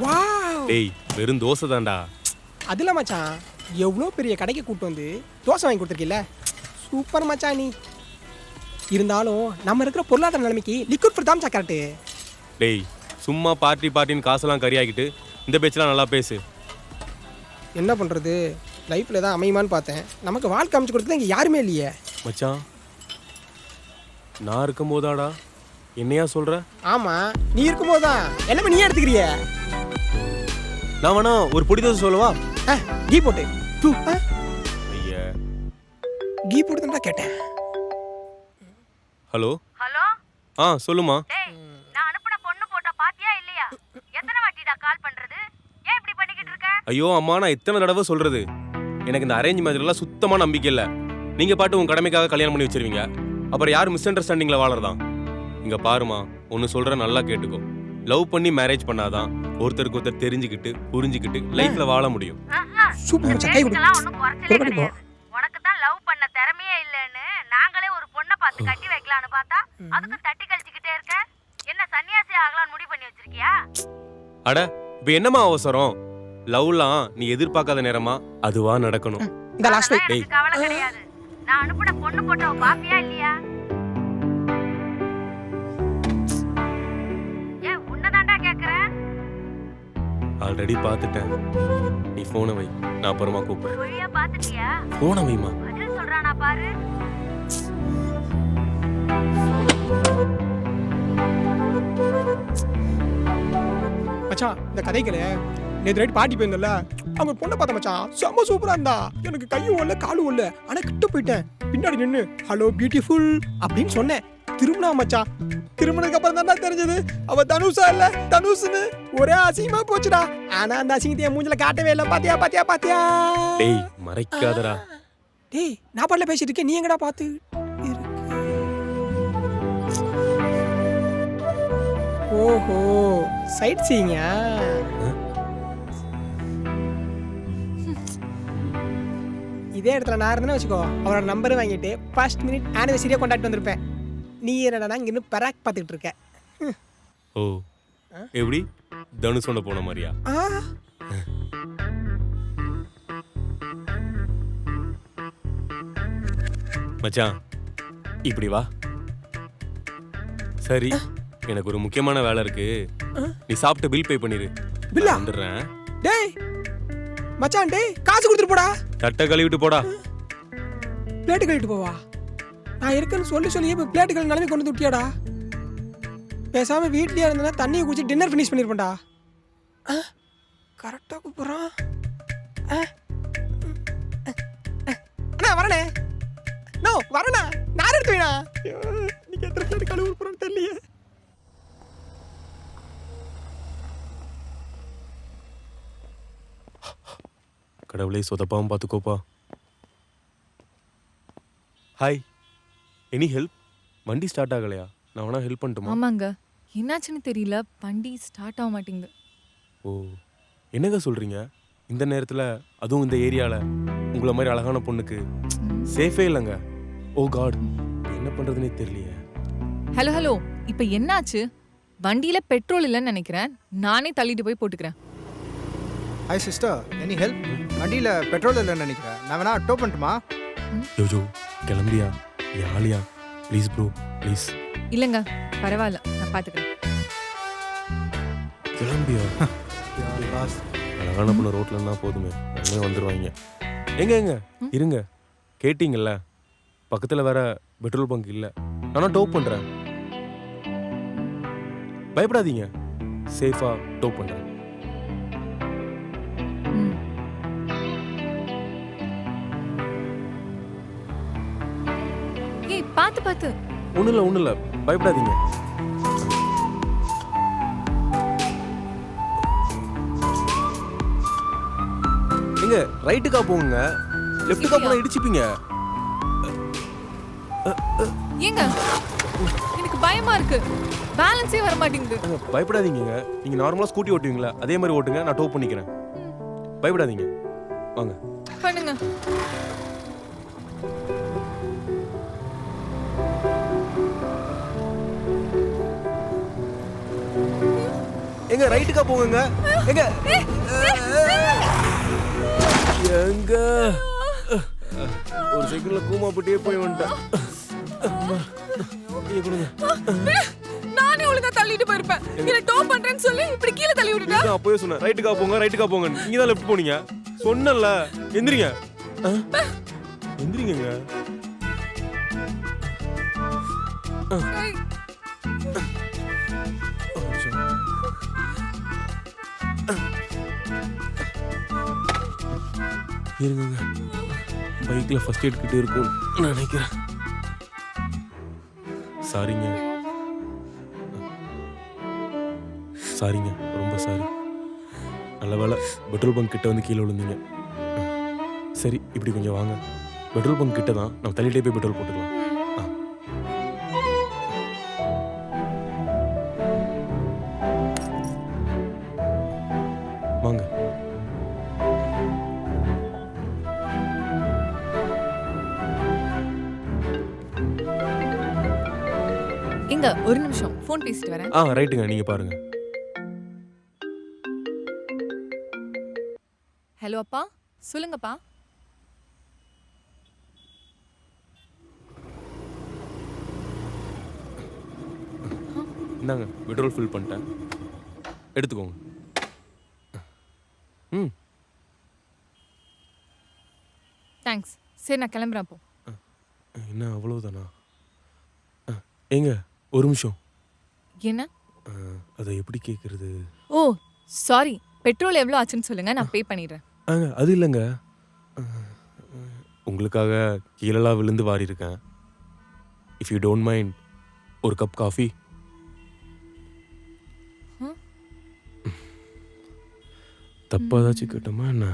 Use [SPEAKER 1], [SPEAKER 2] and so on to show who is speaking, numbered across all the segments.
[SPEAKER 1] Wow
[SPEAKER 2] டேய் வெறும் தோசை தான்டா.
[SPEAKER 1] அதுல மச்சான் எவ்வளோ பெரிய கடைக்கு கூட்டு வந்து தோசை வாங்கி கொடுத்துருக்கில்ல, சூப்பர் மச்சான் நீ. இருந்தாலும் நம்ம இருக்கிற பொருளாதார நிலைமைக்கு லிக்விட் ஃபுட் தான் கரெக்டு.
[SPEAKER 2] டேய் சும்மா பார்ட்டின்னு காசெல்லாம் கறியாக்கிட்டு இந்த பேச்செல்லாம் நல்லா பேசு.
[SPEAKER 1] என்ன பண்ணுறது, லைஃப்பில் தான் அமையுமான்னு பார்த்தேன். நமக்கு வாழ்க்கை அமைச்சு கொடுத்தது இங்கே யாருமே இல்லையே.
[SPEAKER 2] மச்சான் நான் இருக்கும் போதாடா என்னையா சொல்ற?
[SPEAKER 1] ஆமாம், நீ இருக்கும்போது தான் எல்லாமே நீயே எடுத்துக்கிறிய.
[SPEAKER 2] நான் வேணா ஒரு பொடி தோசை சொல்லவா?
[SPEAKER 1] கீ போட்டு
[SPEAKER 2] ஐயா
[SPEAKER 1] கீ போட்டு தான் கேட்டேன்.
[SPEAKER 2] ஹலோ
[SPEAKER 3] ஹலோ
[SPEAKER 2] சொல்லுமா.
[SPEAKER 3] டேய் நான் அனுப்புன பொண்ணு போட்டோ பாத்தியா இல்லையா? எத்தனை வாட்டிடா கால் பண்றது? ஏன் இப்படி பண்ணிக்கிட்டு இருக்க?
[SPEAKER 2] ஐயோ அம்மா நான் எத்தனை தடவை சொல்றது, எனக்கு இந்த அரேஞ்ச் மேரேஜ்லாம் சுத்தமா நம்பிக்கை இல்லை. நீங்க பாட்டு உங்க கடமைக்காக கல்யாணம் பண்ணி வச்சிருவீங்க, அப்புறம் யாரும் மிஸ் அண்டர்ஸ்டாண்டிங்ல வாழறதான். இங்க பாருமா, ஒன்னு சொல்ற நல்லா கேட்டுக்கோ. லவ் பண்ணி மேரேஜ் பண்ணாதான் ஒருத்தருக்கு ஒருத்தர் தெரிஞ்சுக்கிட்டு புரிஞ்சுக்கிட்டு லைஃப்ல வாழ முடியும்.
[SPEAKER 1] சூப்பர் மச்சான், கை கொடு.
[SPEAKER 3] ஒன்னும் குறைச்சலே கிடையாது. உனக்கு தான் லவ் பண்ண திறமையே இல்லைன்னு நாங்களே ஒரு பொண்ணை பார்த்து கட்டி வைக்கலாம்னு பார்த்தா அதுக்கு தட்டி கழிச்சுக்கிட்டே இருக்க. என்ன சன்னியாசி ஆகலாம்னு முடிவு பண்ணி வச்சிருக்கியா?
[SPEAKER 2] அட இப்ப என்னமா அவசரம்? லவ்லாம் நீ எதிர்பார்க்காத நேரமா அதுவா நடக்கணும்.
[SPEAKER 1] இந்த லாஸ்ட்
[SPEAKER 3] அதெல்லாம் எனக்கு கவலை கிடையாது. நான் அனுப்புன பொண்ணு போட்டோ பாப்பியா இல்லையா? ஏன் உன்னதாண்டா கேக்குறேன்.
[SPEAKER 2] ஆல்ரெடி பார்த்துட்டேன். நீ போனை வை, நான் அப்புறமா கூப்பிடுறேன்.
[SPEAKER 3] ஒழியா பாத்துட்டியா?
[SPEAKER 2] போனை வைமா.
[SPEAKER 3] பதில் சொல்றானா பாரு.
[SPEAKER 1] மச்சான் இந்த கதைகளை நேற்று நைட் பாட்டி போயிருந்தல, அவங்க பொண்ணை பார்த்த மச்சான் செம்ம சூப்பரா இருந்தா. எனக்கு கையும் இல்ல காலும் இல்ல, ஆனா கிட்ட போயிட்டேன். பின்னாடி நின்று ஹலோ பியூட்டிஃபுல் அப்படின்னு சொன்னேன். திரும்பினா மச்சான், திரும்பினதுக்கு அப்புறம் தான் தெரிஞ்சது அவ தனுஷா இல்ல தனுஷ்னு. ஒரே அசிங்கமா போச்சுடா. ஆனா அந்த அசிங்கத்தைய மூஞ்சில காட்டவே இல்லை. பாத்தியா பாத்தியா பாத்தியா?
[SPEAKER 2] டேய் மறைக்காதடா.
[SPEAKER 1] டேய் நான் பாட்டுல பேசிட்டு இருக்கேன், நீ எங்கடா பார்த்து இருக்கு? ஓஹோ சைட் சீங்க. இதே இடத்துல நான் இருந்தேன்னு வச்சுக்கோ, அவரோட நம்பர் வாங்கிட்டு ஃபர்ஸ்ட் மினிட் ஆனிவர்சரியா கொண்டாட்டு வந்திருப்பேன். நீ என்னடா இங்க இன்னும் பராக் பார்த்துக்கிட்டு இருக்க.
[SPEAKER 2] ஓ எப்படி தனுஷோட போன மாதிரியா? மச்சான் இப்படி வா. சரி எனக்கு ஒரு முக்கியமான வேலை இருக்கு, நீ சாப்பிட்டு பில் பே பண்ணிரு.
[SPEAKER 1] பில்லா?
[SPEAKER 2] வந்துடுறேன்.
[SPEAKER 1] டேய் மச்சான், டேய் காசு கொடுத்துட்டு போடா.
[SPEAKER 2] தட்டை கழுவிட்டு போடா.
[SPEAKER 1] பிளேட்டு கழுவிட்டு போவா? நான் இருக்கேன்னு சொல்லி இப்போ பிளேட்டு கழுவி நிலைமை கொண்டு வந்து விட்டியாடா. பேசாம வீட்லயே இருந்தேன்னா தண்ணியை குடிச்சு டின்னர் ஃபினிஷ் பண்ணிருப்பேன்டா. கரெக்டாக கூப்பிட்றான். அண்ணா வரண்ணே. நோ வரண்ணா, நான் எடுத்து வேணா. நீங்க எத்தனை பிளேட்டு கழுவி போறோன்னு தெரியலையே.
[SPEAKER 2] கடவுளே சொதப்பாவும் பார்த்துக்கோப்பா. Hi, any help? வண்டி ஸ்டார்ட் ஆகலையா? நான் வேணா ஹெல்ப் பண்ணட்டுமா?
[SPEAKER 4] ஆமாங்க, என்னாச்சுன்னு தெரியல, வண்டி ஸ்டார்ட் ஆக மாட்டேங்குது.
[SPEAKER 2] ஓ என்னங்க சொல்றீங்க இந்த நேரத்தில், அதுவும் இந்த ஏரியாவில் உங்களை மாதிரி அழகான பொண்ணுக்கு சேஃபே இல்லைங்க. ஓ காட், என்ன பண்ணுறதுனே தெரியலையே.
[SPEAKER 4] ஹலோ ஹலோ, இப்போ என்னாச்சு? வண்டியில் பெட்ரோல் இல்லைன்னு நினைக்கிறேன், நானே தள்ளிட்டு போய் போட்டுக்கிறேன்.
[SPEAKER 5] Hi sister, any help? வண்டியில் பெட்ரோல் இல்லைன்னு நினைக்கிறேன், நான் வேணா டோ பண்ணட்டுமா?
[SPEAKER 2] யோஜோ கிளம்பியா? யாழியா? Please bro please.
[SPEAKER 4] இல்லைங்க பரவாயில்ல, நான் பார்த்துக்கிறேன்.
[SPEAKER 2] கிளம்பியா? அழகான பொண்ணு ரோட்ல இருந்தா போதுமே, உடனே வந்துடுவாங்க. எங்க இருங்க, கேட்டீங்கல்ல, பக்கத்தில் வேற பெட்ரோல் பங்க் இல்லை, நானும் டோ பண்ணுறேன். பயப்படாதீங்க, சேஃபா டோ பண்ணுறேன்.
[SPEAKER 4] ஏய் பார்த்து பார்த்து.
[SPEAKER 2] ஒன்றும் இல்லை பயப்படாதீங்க. எங்க ரைட்டுக்கா போங்க, லெஃப்ட்டுக்கா போனா இடிச்சுப்பீங்க.
[SPEAKER 4] ஏங்க எனக்கு பயமா இருக்கு, பேலன்ஸே வர மாட்டேங்குது.
[SPEAKER 2] பயப்படாதீங்க, நீங்க நார்மலா ஸ்கூட்டி ஓட்டுவீங்களா அதே மாதிரி ஓட்டுங்க, நான் டோ பண்ணிக்கிறேன். பயப்படாதீங்க, வாங்க
[SPEAKER 4] பண்ணுங்க.
[SPEAKER 2] எங்க ரைட்டுக்கா போங்க. எங்க எங்க ஒரு செகண்ட்ல கூமா போட்டே போய் வந்துட்டேன். இங்க கொடுங்க.
[SPEAKER 4] நானே ஒழுங்கா தள்ளிட்டு போயிருப்பேன். என்ன டோ பண்றேன்னு சொல்லி இப்படி கீழே தள்ளி விட்டுட்டா.
[SPEAKER 2] நான் அப்பவே சொன்னேன் ரைட்டுக்கா போங்க ரைட்டுக்கா போங்க. நீங்க தான் லெஃப்ட் போனீங்க. சொன்னேன்ல எந்திரிங்க. எந்திரிங்க.
[SPEAKER 4] ஏய்,
[SPEAKER 2] இருங்க பைக்ல ஃபர்ஸ்ட் எய்ட் கிட்ட இருக்கும் நான் நினைக்கிறேன். சாரிங்க சாரிங்க ரொம்ப சாரி. நல்ல வேளை பெட்ரோல் பங்க் கிட்ட வந்து கீழே விழுந்தீங்க. சரி இப்படி கொஞ்சம் வாங்க. பெட்ரோல் பங்க் கிட்ட தான், நம்ம தள்ளிட்டே போய் பெட்ரோல் போட்டுக்கலாம். வாங்க.
[SPEAKER 4] இங்க ஒரு நிமிஷம் ஃபோன் பேசிட்டு வரேன்.
[SPEAKER 2] ரைட்டுங்க நீங்க பாருங்க.
[SPEAKER 4] ஹலோ அப்பா, சொல்லுங்கப்பா.
[SPEAKER 2] இந்தாங்க பெட்ரோல் ஃபில் பண்ணிட்டேன், எடுத்துக்கோங்க. ம்
[SPEAKER 4] தேங்க்ஸ். சரி நான் கிளம்புறேன் அப்போ.
[SPEAKER 2] என்ன அவ்வளவுதானா? ஏங்க ஒரு நிமிஷம்.
[SPEAKER 4] என்ன?
[SPEAKER 2] அதை எப்படி கேட்கறது?
[SPEAKER 4] ஓ சாரி, பெட்ரோல் எவ்வளோ ஆச்சுன்னு சொல்லுங்க, நான் பே பண்ணிடுறேன்.
[SPEAKER 2] அது இல்லைங்க, உங்களுக்காக கீழெல்லாம் விழுந்து வாரி இருக்கேன். இஃப் யூ டோன்ட் மைண்ட் ஒரு கப் காஃபி. தப்பா ஏதாச்சும் கேட்டோமா என்ன?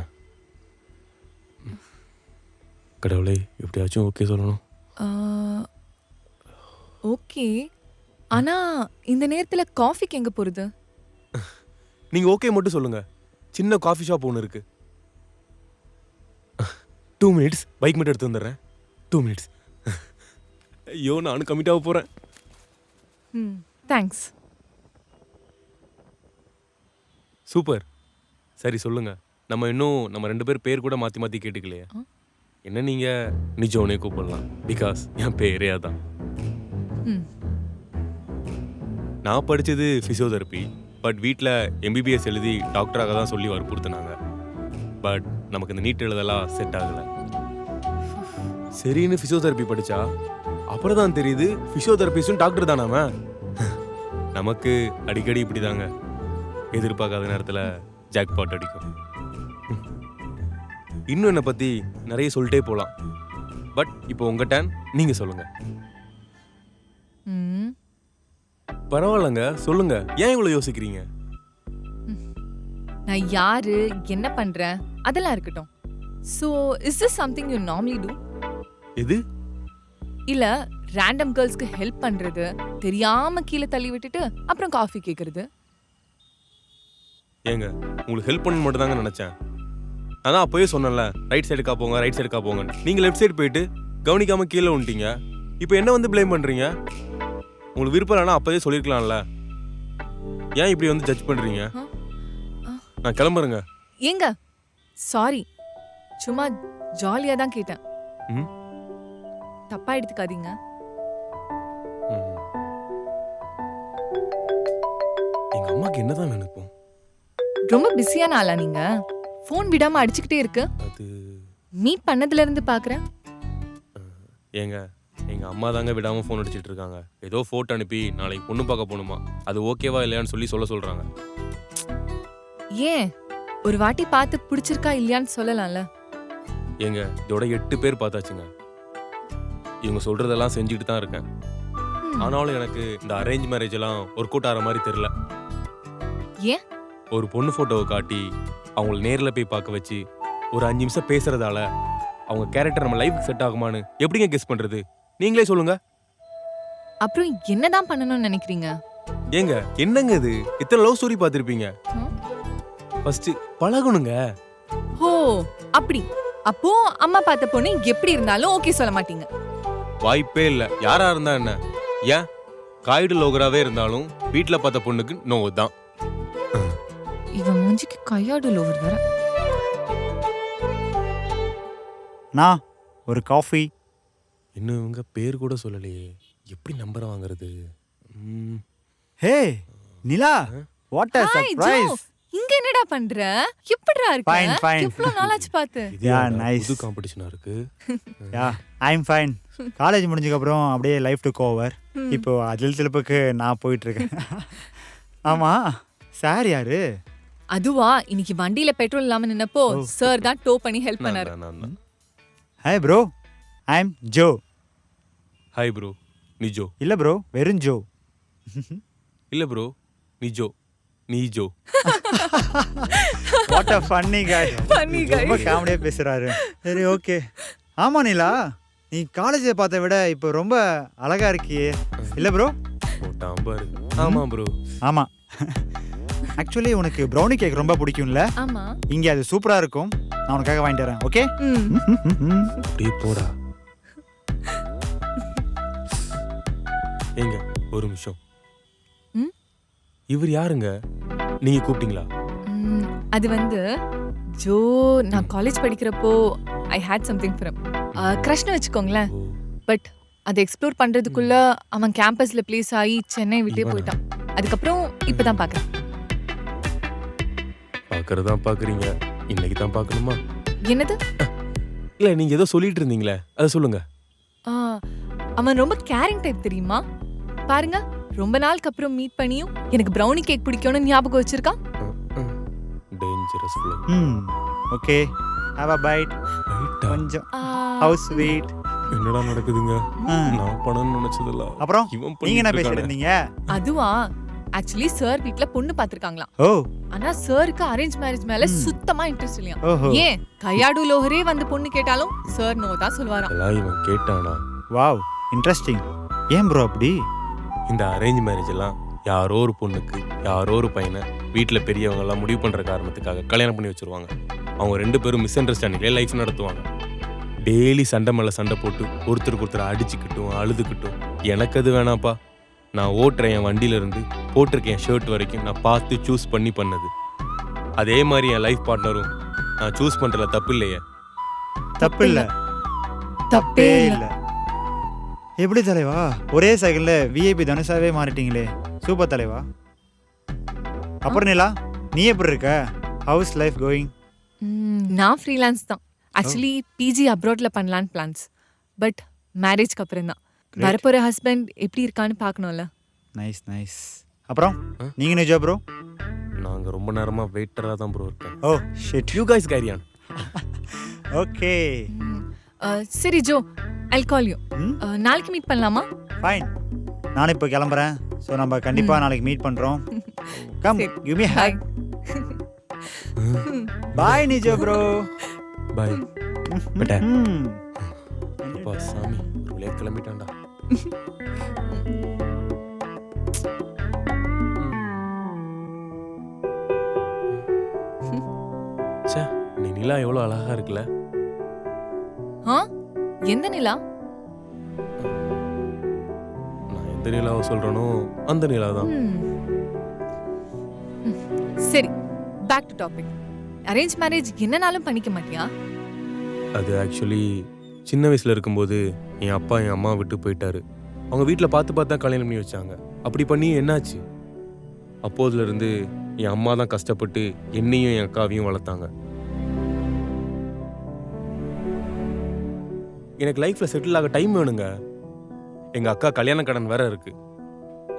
[SPEAKER 2] கடவுளே எப்படியாச்சும் ஓகே சொல்லணும்.
[SPEAKER 4] ஓகே, ஆனா இந்த நேரத்துல காஃபிக்கு எங்க போறது?
[SPEAKER 2] நீங்க ஓகே மட்டும் சொல்லுங்க. சின்ன காஃபி ஷாப் ஒன்று இருக்கு. 2 minutes பைக் மட்டும் எடுத்து வந்துடுறேன். 2 minutes. ஐயோ நானும் கமிட் ஆக போறேன்.
[SPEAKER 4] தேங்க்ஸ்.
[SPEAKER 2] சூப்பர். சரி சொல்லுங்க, நம்ம இன்னும் நம்ம 2 பேர் பேர் கூட மாற்றி மாற்றி கேட்டுக்கலையே. என்ன நீங்க நிஜோனே கூப்பிடலாம், பிகாஸ் என் பேரே அதான். நான் படித்தது ஃபிசியோதெரப்பி, பட் வீட்டில் MBBS எழுதி டாக்டராக தான் சொல்லி வற்புறுத்தினாங்க. பட் நமக்கு இந்த நீட் எழுதலாம் செட் ஆகலை. சரின்னு ஃபிசியோதெரப்பி படித்தா அப்புறம் தான் தெரியுது ஃபிசியோதெரபிஸ்டும் டாக்டர் தானாம. நமக்கு அடிக்கடி இப்படி தாங்க, எதிர்பார்க்காத நேரத்தில் ஜாக்பாட் அடிக்கும். இன்னும் என்னை பற்றி நிறைய சொல்லிட்டே போகலாம், பட் இப்போ உங்கள் டேன், நீங்கள் சொல்லுங்கள். பரவாயில்லங்க சொல்லுங்க, ஏன் இவ்வளோ யோசிக்கிறீங்க?
[SPEAKER 4] நான் யாரு, என்ன பண்றேன் அதெல்லாம் இருக்கட்டும். So is this something you normally do?
[SPEAKER 2] எது?
[SPEAKER 4] இல்ல ரேண்டம் கேர்ள்ஸ்க்கு ஹெல்ப் பண்றது, தெரியாம கீழே தள்ளி விட்டுட்டு அப்புறம் காஃபி கேக்குறது.
[SPEAKER 2] ஏங்க உங்களுக்கு ஹெல்ப் பண்ண மட்டும் தாங்க நினைச்சேன். அதான் அப்போயே சொன்னேன்ல, ரைட் சைடுக்கா போங்க ரைட் சைடுக்கா போங்க. நீங்க லெஃப்ட் சைடு போயிட்டு கவனிக்காம கீழே வந்துட்டீங்க. இப்போ என்ன வந்து ப்ளேம் பண்றீங்க? உங்களுக்கு விருப்பம் இல்லைன்னா அப்போதே சொல்லிருக்கலாம்ல. ஏன் இப்படி வந்து ஜட்ஜ் பண்றீங்க? நான் கிளம்புறேங்க.
[SPEAKER 4] ஏங்க சாரி, சும்மா ஜாலியா தான் கேட்டேன், தப்பா எடுத்துக்காதீங்க.
[SPEAKER 2] எங்க அம்மாக்கு என்னதான் வேணும் இப்போ?
[SPEAKER 4] ரொம்ப பிஸியான ஆளா நீங்க? ஃபோன் விடாம அடிச்சுக்கிட்டே இருக்கு.
[SPEAKER 2] அது
[SPEAKER 4] மீட் பண்ணதுல இருந்து பாக்குறேன்.
[SPEAKER 2] ஏங்க எங்க அம்மா தாங்க விடாம ஃபோன் அடிச்சிட்டு இருக்காங்க. ஏதோ போட்டோ அனுப்பி நாளைக்கு பொண்ணு பார்க்க போகணுமா, அது ஓகேவா இல்லையான்னு சொல்ல சொல்றாங்க.
[SPEAKER 4] ஏன் ஒரு வாட்டி பார்த்து பிடிச்சிருக்கா இல்லையான்னு சொல்லலாம்ல.
[SPEAKER 2] ஏங்க இதோட 8 பேர் பார்த்தாச்சுங்க. இவங்க சொல்றதெல்லாம் செஞ்சுட்டு தான் இருக்கேன். ஆனாலும் எனக்கு இந்த அரேஞ்ச் மேரேஜ் எல்லாம் ஒர்க் அவுட் ஆகிற மாதிரி தெரியல.
[SPEAKER 4] ஏன்?
[SPEAKER 2] ஒரு பொண்ணு போட்டோவை காட்டி அவங்கள நேரில் போய் பார்க்க வச்சு ஒரு 5 நிமிஷம் பேசுறதால அவங்க கேரக்டர் நம்ம லைஃப்க்கு செட் ஆகுமான்னு எப்படிங்க கெஸ் பண்றது? நீங்களே சொல்லுங்க.
[SPEAKER 4] அப்புறம் என்னதான் பண்ணணும்னு நினைக்கிறீங்க?
[SPEAKER 2] ஏங்க என்னங்க இது? இத்தனை லவ் ஸ்டோரி பார்த்திருப்பீங்க. ஃபர்ஸ்ட் பழகணுங்க.
[SPEAKER 4] ஓ அப்படி. அப்போ அம்மா பார்த்த பொண்ணு எப்படி இருந்தாலும் ஓகே சொல்ல மாட்டீங்க?
[SPEAKER 2] வாய்ப்பே இல்லை. யாரா இருந்தா என்ன? ஏன் காய்டு லோகராவே இருந்தாலும் வீட்டில் பார்த்த பொண்ணுக்கு நோ தான்.
[SPEAKER 4] இவன் மூஞ்சிக்கு கையாடு லோவர் வேற.
[SPEAKER 6] நான் ஒரு காஃபி.
[SPEAKER 2] இன்னும் இவங்க பேர் கூட சொல்லலையே, எப்படி நம்பரை வாங்குறது?
[SPEAKER 6] Hey Nila, what a
[SPEAKER 4] hi Jo,
[SPEAKER 6] surprise.
[SPEAKER 4] இங்க என்னடா பண்ற? எப்படிடா இருக்க?
[SPEAKER 6] Fine, fine.
[SPEAKER 4] இவ்வளவு நாளாச்சு பார்த்து.
[SPEAKER 2] இது
[SPEAKER 6] Yeah,
[SPEAKER 2] என்ன
[SPEAKER 6] nice.
[SPEAKER 2] புது காம்படிஷனா இருக்கு.
[SPEAKER 6] யா ஐ எம் ஃபைன். காலேஜ் முடிஞ்சதுக்கப்புறம் அப்படியே லைஃப் டுக் ஓவர். இப்போ அதில் திருப்புக்கு நான் போயிட்டு இருக்கேன். ஆமா சார் யாரு?
[SPEAKER 4] அதுவா, இன்னைக்கு வண்டியில பெட்ரோல் இல்லாம நின்னப்போ சார் தான் டோ பண்ணி ஹெல்ப்
[SPEAKER 2] நான்
[SPEAKER 4] பண்ணாரு.
[SPEAKER 2] தான், நான் தான்.
[SPEAKER 6] Hi bro, I am Joe.
[SPEAKER 2] Hi bro, நீ ஜோ.
[SPEAKER 6] இல்லை ப்ரோ, வெறும் ஜோ.
[SPEAKER 2] இல்ல ப்ரோ, நீ ஜோ. நீ ஜோ.
[SPEAKER 6] வாட் அ ஃபன்னி காய்.
[SPEAKER 4] Funny guy.
[SPEAKER 6] ரொம்ப காமெடியாக பேசுகிறாரு. சரி ஓகே. ஆமா நிலா, நீ காலேஜை பார்த்த விட இப்போ ரொம்ப அழகா இருக்கியே. இல்லை ப்ரோ?
[SPEAKER 2] போட்டான் பாரு. ஆமா ப்ரோ.
[SPEAKER 6] ஆமாம். ஆக்சுவலி உனக்கு ப்ரௌனி கேக் ரொம்ப பிடிக்கும்ல?
[SPEAKER 4] ஆமா.
[SPEAKER 6] இங்கே அது சூப்பராக இருக்கும். நான் உனக்காக வாங்கிட்டு வரேன். ஓகே?
[SPEAKER 2] அப்படியே போடா. ஏங்க ஒரு நிமிஷம்.
[SPEAKER 4] ம்?
[SPEAKER 2] இவர் யாருங்க? நீங்க கூப்பிட்டீங்களா?
[SPEAKER 4] அது வந்து ஜோ, நான் காலேஜ் படிக்கிறப்போ ஐ ஹேட் சம்திங் ஃப்ரம் கிரஷ்னு வச்சுக்கோங்களேன்.
[SPEAKER 2] ஓ,
[SPEAKER 4] பட் அதை எக்ஸ்ப்ளோர் பண்றதுக்குள்ள அவன் கேம்பஸ்ல பிளேஸ் ஆகி சென்னை விட்டே
[SPEAKER 2] இவனா?
[SPEAKER 4] போயிட்டான். அதுக்கப்புறம் இப்பதான் பாக்குறேன்.
[SPEAKER 2] பாக்குறதா பாக்குறீங்க, இன்னைக்கு தான் பார்க்கணுமா?
[SPEAKER 4] என்னது?
[SPEAKER 2] இல்ல நீங்க ஏதோ சொல்லிட்டு இருந்தீங்களே, அதை சொல்லுங்க.
[SPEAKER 4] ஆ, அவன் ரொம்ப கேரிங் டைப் தெரியுமா? பாருங்க, ரொம்ப நாளுக்கு அப்புறம் மீட் பண்ணியும் எனக்கு ப்ரௌனி கேக் பிடிக்கும்னு ஞாபகம் வச்சிருக்கான்.
[SPEAKER 2] Dangerous flow.
[SPEAKER 6] Okay, have a byte. கொஞ்சம் ஹவுஸ் ஸ்வீட்.
[SPEAKER 2] என்னடா நடக்குதுங்க? நான் பணம்னு நினைச்சதெல்லாம்
[SPEAKER 6] அப்புறம்
[SPEAKER 2] இவன்
[SPEAKER 6] நீங்க என்ன
[SPEAKER 2] பண்ணிட்டு
[SPEAKER 6] பேசிட்டு
[SPEAKER 2] இருக்கானே.
[SPEAKER 6] இருந்தீங்க?
[SPEAKER 4] அதுவா, ஆக்சுவலி சார் வீட்ல பொண்ணு பாத்திருக்காங்களாம்.
[SPEAKER 6] ஓ
[SPEAKER 4] ஆனா சாருக்கு அரேஞ்ச் மேரேஜ் மேல சுத்தமா இன்ட்ரெஸ்ட் இல்லையா.
[SPEAKER 6] ஓஹோ,
[SPEAKER 4] ஏன் கையாடு லோஹரே வந்து பொண்ணு கேட்டாலும் சார் நோ தான் சொல்வாராம்.
[SPEAKER 2] அதெல்லாம் இவன் கேட்டானா?
[SPEAKER 6] Wow interesting. ஏன் ப்ரோ அப்படி?
[SPEAKER 2] இந்த அரேஞ்ச் மேரேஜ் எல்லாம் யாரோ ஒரு பொண்ணுக்கு யாரோ ஒரு பையனை வீட்டில் பெரியவங்க எல்லாம் முடிவு பண்ற காரணத்துக்காக கல்யாணம் பண்ணி வச்சிருவாங்க. அவங்க ரெண்டு பேரும் மிஸ் அண்டர்ஸ்டாண்டிங்லேயே லைஃப் நடத்துவாங்க. டெய்லி சண்டை மேலே சண்டை போட்டு ஒருத்தருக்கு ஒருத்தர் அடிச்சுக்கிட்டும் அழுதுகிட்டும். எனக்கு அது வேணாப்பா. நான் ஓட்டுறேன் என் வண்டியில இருந்து போட்டிருக்கேன் ஷர்ட் வரைக்கும் நான் பார்த்து சூஸ் பண்ணி பண்ணது. அதே மாதிரி என் லைஃப் பார்ட்னரும் நான் சூஸ் பண்றதுல தப்பு இல்லையே.
[SPEAKER 6] தப்பு இல்ல,
[SPEAKER 4] தப்பே இல்ல.
[SPEAKER 6] இல்ல. எப்படி தலைவா, ஒரே செகண்ட்ல விஐபி தனுஷாவே மாறிட்டீங்களே. சூப்பர் தலைவா. அப்புறம் நிலா, நீ எப்படி இருக்க? House life going?
[SPEAKER 4] நான் ஃப்ரீலான்ஸ் தான். ஆக்சுவலி பிஜி அப்ராட்ல பண்ணலான்னு பிளான்ஸ். பட் மேரேஜ்க்கு அப்புறம் தான்.
[SPEAKER 6] Great.
[SPEAKER 4] வரப்போற ஹஸ்பண்ட் எப்படி இருக்கான்னு பார்க்கணும்ல.
[SPEAKER 6] Nice nice. அப்புறம் நீங்க நிஜா ப்ரோ?
[SPEAKER 2] நாங்க ரொம்ப நேரமா வெயிட்டரா தான் ப்ரோ இருக்கேன்.
[SPEAKER 6] Oh shit.
[SPEAKER 2] You guys carry on.
[SPEAKER 6] Okay
[SPEAKER 4] சரி ஜோ, ஐல் கால் யூ. நாளைக்கு மீட் பண்ணலாமா?
[SPEAKER 6] ஃபைன். நான் இப்போ கிளம்புறேன். ஸோ நம்ம கண்டிப்பா நாளைக்கு மீட் பண்றோம். கம்
[SPEAKER 4] சரி.
[SPEAKER 6] Give me hi. பாய் நிஜா ப்ரோ.
[SPEAKER 2] பாய். பட்டா. அப்பா சாமி, ஒரு வழியா கிளம்பிட்டான்டா. ச்சே, நீ நிலா எவ்வளோ அழகா இருக்குல்ல.
[SPEAKER 4] ஆ, எந்த நிலா?
[SPEAKER 2] நான் எந்த நிலாவை சொல்றேனோ அந்த நிலா தான்.
[SPEAKER 4] சரி, back to topic. Arrange marriage என்னனாலும் பண்ணிக்க மாட்டியா?
[SPEAKER 2] அது ஆக்சுவலி சின்ன வயசுல இருக்கும்போது என் அப்பா என் அம்மா விட்டு போயிட்டாரு. அவங்க வீட்டில் பார்த்து பார்த்து தான் கல்யாணம் பண்ணி வச்சாங்க. அப்படி பண்ணி என்னாச்சு, அப்போதுல இருந்து என் அம்மா தான் கஷ்டப்பட்டு என்னையும் என் அக்காவையும் வளர்த்தாங்க. எனக்கு லைஃப்ல செட்டில் ஆக டைம் வேணுங்க. எங்க அக்கா கல்யாண கடன் வேற இருக்கு.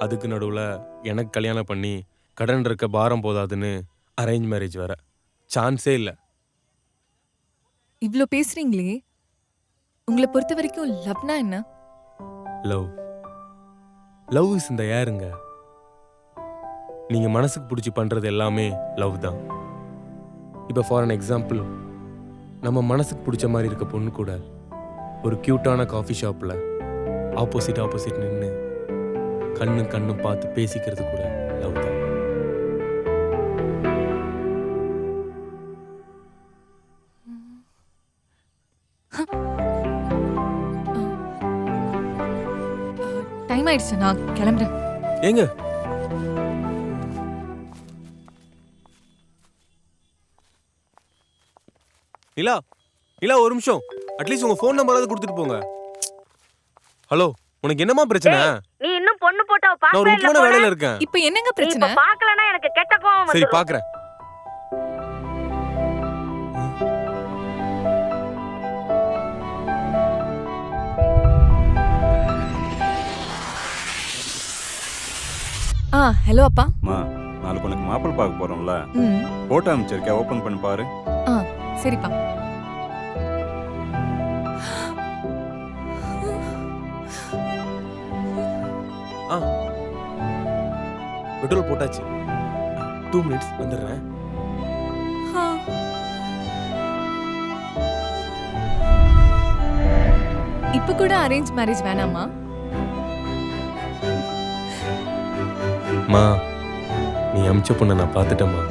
[SPEAKER 2] அதுக்கு நடுவில் எனக்கு கல்யாணம் பண்ணி கடன் இருக்க பாரம் போதாதுன்னு அரேஞ்ச் மேரேஜ் வேற. சான்ஸே இல்லை.
[SPEAKER 4] இவ்ளோ பேசுறீங்களே, உங்களை பொறுத்த வரைக்கும் லவ்னா என்ன?
[SPEAKER 2] லவ் லவ் இஸ் இந்த ஏருங்க. நீங்க மனசுக்கு பிடிச்சி பண்றது எல்லாமே லவ் தான். இப்போ ஃபார் அன் எக்ஸாம்பிள், நம்ம மனசுக்கு பிடிச்ச மாதிரி இருக்க பொண்ணு கூட ஒரு கியூட்டான காஃபி ஷாப்பில் ஆப்போசிட் நின்று கண்ணு பார்த்து பேசிக்கிறது கூட லவ் தான்.
[SPEAKER 4] டைம் ஆயிடுச்சு, நான் கிளம்புறேன்.
[SPEAKER 2] ஏங்க நிலா நிலா ஒரு நிமிஷம், அட்லீஸ்ட் உங்க ஃபோன் நம்பராவது கொடுத்துட்டு போங்க. ஹலோ, உனக்கு என்னமா பிரச்சனை?
[SPEAKER 3] நீ இன்னும் பொண்ணு போட்டோவை
[SPEAKER 2] நான் ஒரு
[SPEAKER 3] பார்க்கவே
[SPEAKER 2] முக்கியமான
[SPEAKER 3] இல்ல.
[SPEAKER 2] வேலையில இருக்கேன்.
[SPEAKER 4] இப்போ என்னங்க
[SPEAKER 3] நீ
[SPEAKER 4] பிரச்சனை?
[SPEAKER 3] இப்ப பார்க்கலனா எனக்கு கெட்ட கோவம்
[SPEAKER 2] சரி
[SPEAKER 3] வந்துரும்.
[SPEAKER 2] பாக்குறேன்.
[SPEAKER 4] ஹலோ அப்பா.
[SPEAKER 7] அம்மா, நாளைக்கு உனக்கு மாப்பிள்ளை பார்க்க போறோம்ல,
[SPEAKER 4] ம்.
[SPEAKER 7] போட்டோ அனுப்பிச்சிருக்கேன், ஓபன் பண்ணி பாரு.
[SPEAKER 4] சரிப்பா.
[SPEAKER 2] பெட்ரோல் போட்டாச்சு. 2 minutes வந்துடுறேன்.
[SPEAKER 4] இப்ப கூட அரேஞ்ச் மேரேஜ் வேணாமா?
[SPEAKER 2] மா, நீ அமிச்ச பொண்ணை நான் பார்த்துட்டேம்மா.